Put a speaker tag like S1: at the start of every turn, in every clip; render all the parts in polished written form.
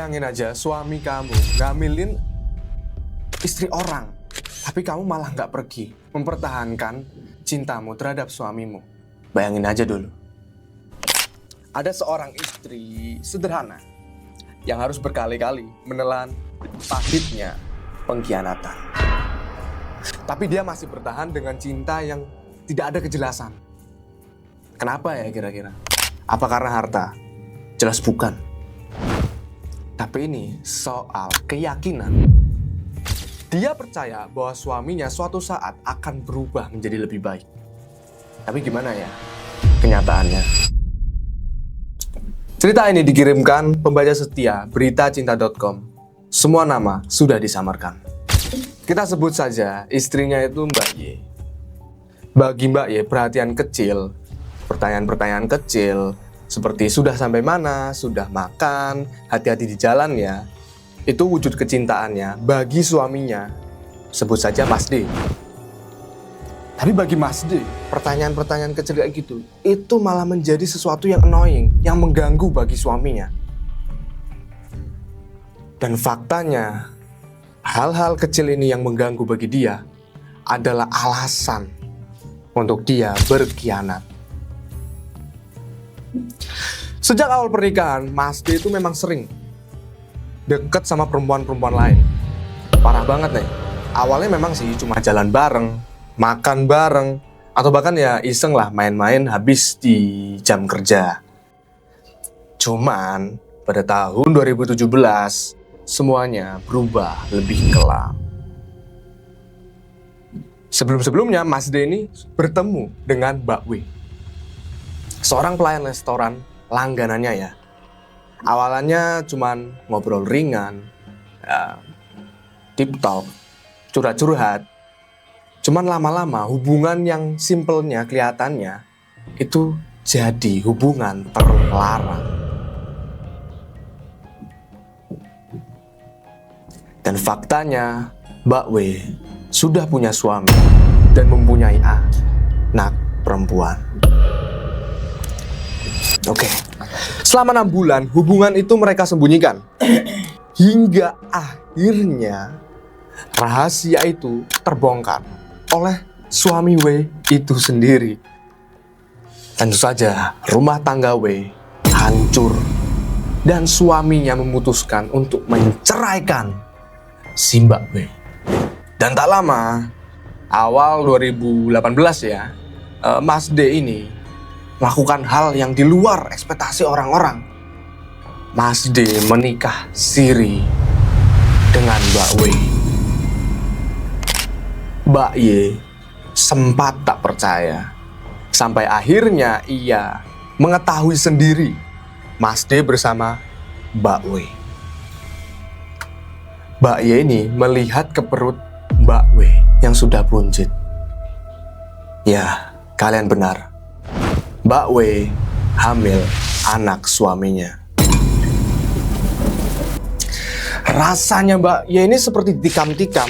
S1: Bayangin aja suami kamu ngambilin istri orang, tapi kamu malah nggak pergi mempertahankan cintamu terhadap suamimu. Bayangin aja dulu. Ada seorang istri sederhana yang harus berkali-kali menelan pahitnya pengkhianatan. Tapi dia masih bertahan dengan cinta yang tidak ada kejelasan. Kenapa ya kira-kira? Apa karena harta? Jelas bukan. Tapi ini soal keyakinan. Dia percaya bahwa suaminya suatu saat akan berubah menjadi lebih baik. Tapi gimana ya kenyataannya? Cerita ini dikirimkan pembaca setia beritacinta.com. Semua nama sudah disamarkan. Kita sebut saja istrinya itu Mbak Y. Bagi Mbak Y, perhatian kecil, pertanyaan-pertanyaan kecil, seperti sudah sampai mana, sudah makan, hati-hati di jalan ya, itu wujud kecintaannya bagi suaminya. Sebut saja Mas D. Tapi bagi Mas D, pertanyaan-pertanyaan kecil kayak gitu, itu malah menjadi sesuatu yang annoying, yang mengganggu bagi suaminya. Dan faktanya, hal-hal kecil ini yang mengganggu bagi dia adalah alasan untuk dia berkhianat. Sejak awal pernikahan, Mas D itu memang sering deket sama perempuan-perempuan lain. Parah banget nih. Awalnya memang sih cuma jalan bareng, makan bareng, atau bahkan ya iseng lah main-main habis di jam kerja. Cuman pada tahun 2017 semuanya berubah lebih kelam. Sebelum-sebelumnya Mas D ini bertemu dengan Mbak W, seorang pelayan restoran langganannya ya. Awalannya cuman ngobrol ringan, ya, deep talk, curhat-curhat. Cuman lama-lama hubungan yang simpelnya kelihatannya itu jadi hubungan terlarang. Dan faktanya Mbak W sudah punya suami dan mempunyai anak perempuan. Oke, selama 6 bulan hubungan itu mereka sembunyikan. Hingga akhirnya rahasia itu terbongkar oleh suami W itu sendiri. Tentu saja rumah tangga W hancur dan suaminya memutuskan untuk menceraikan si Mbak W. Dan tak lama, awal 2018 ya, Mas D ini melakukan hal yang di luar ekspektasi orang-orang. Mas D menikah siri dengan Mbak W. Mbak Y sempat tak percaya, sampai akhirnya ia mengetahui sendiri Mas D bersama Mbak W. Mbak Y ini melihat ke perut Mbak W yang sudah buncit. Ya, kalian benar. Mbak W hamil anak suaminya. Rasanya Mbak Y ini seperti ditikam-tikam,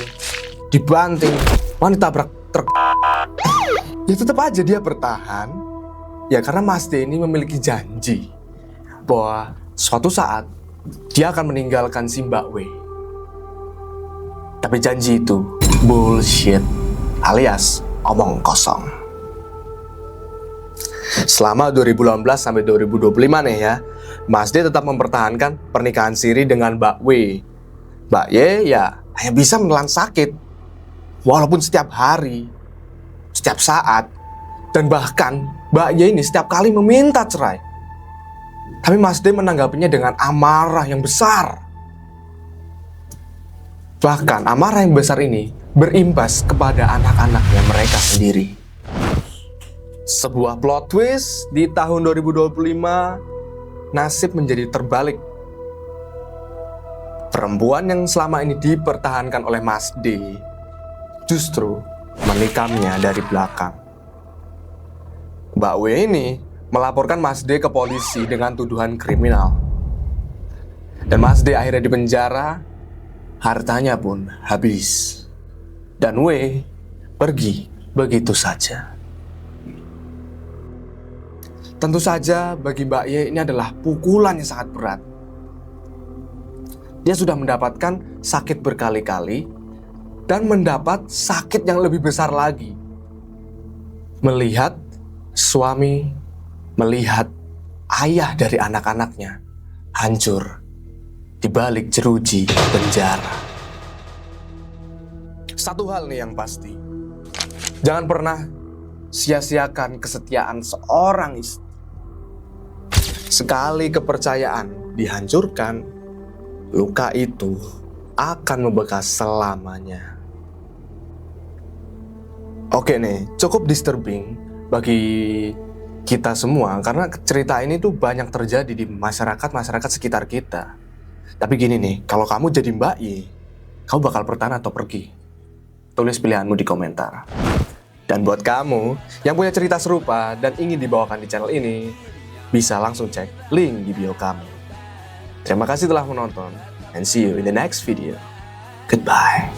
S1: dibanting, ditabrak truk. Ya tetap aja dia bertahan. Ya karena Mas D ini memiliki janji bahwa suatu saat dia akan meninggalkan si Mbak W. Tapi janji itu bullshit, alias omong kosong. Selama 2018 sampai 2025 nih ya, Mas D tetap mempertahankan pernikahan siri dengan Mbak W. Mbak Y ya hanya bisa menelan sakit, walaupun setiap hari, setiap saat, dan bahkan Mbak Y ini setiap kali meminta cerai. Tapi Mas D menanggapinya dengan amarah yang besar. Bahkan amarah yang besar ini berimbas kepada anak-anaknya mereka sendiri. Sebuah plot twist di tahun 2025, nasib menjadi terbalik. Perempuan yang selama ini dipertahankan oleh Mas D justru menikamnya dari belakang. Mbak W ini melaporkan Mas D ke polisi dengan tuduhan kriminal. Dan Mas D akhirnya dipenjara, hartanya pun habis. Dan W pergi begitu saja. Tentu saja bagi Mbak Y ini adalah pukulan yang sangat berat. Dia sudah mendapatkan sakit berkali-kali dan mendapat sakit yang lebih besar lagi. Melihat suami, melihat ayah dari anak-anaknya hancur di balik jeruji penjara. Satu hal nih yang pasti, jangan pernah sia-siakan kesetiaan seorang istri. Sekali kepercayaan dihancurkan, luka itu akan membekas selamanya. Oke nih, cukup disturbing bagi kita semua karena cerita ini tuh banyak terjadi di masyarakat sekitar kita. Tapi gini nih, kalau kamu jadi Mbak Y, kamu bakal bertahan atau pergi? Tulis pilihanmu di komentar. Dan buat kamu yang punya cerita serupa dan ingin dibawakan di channel ini, bisa langsung cek link di bio kami. Terima kasih telah menonton, and see you in the next video. Goodbye.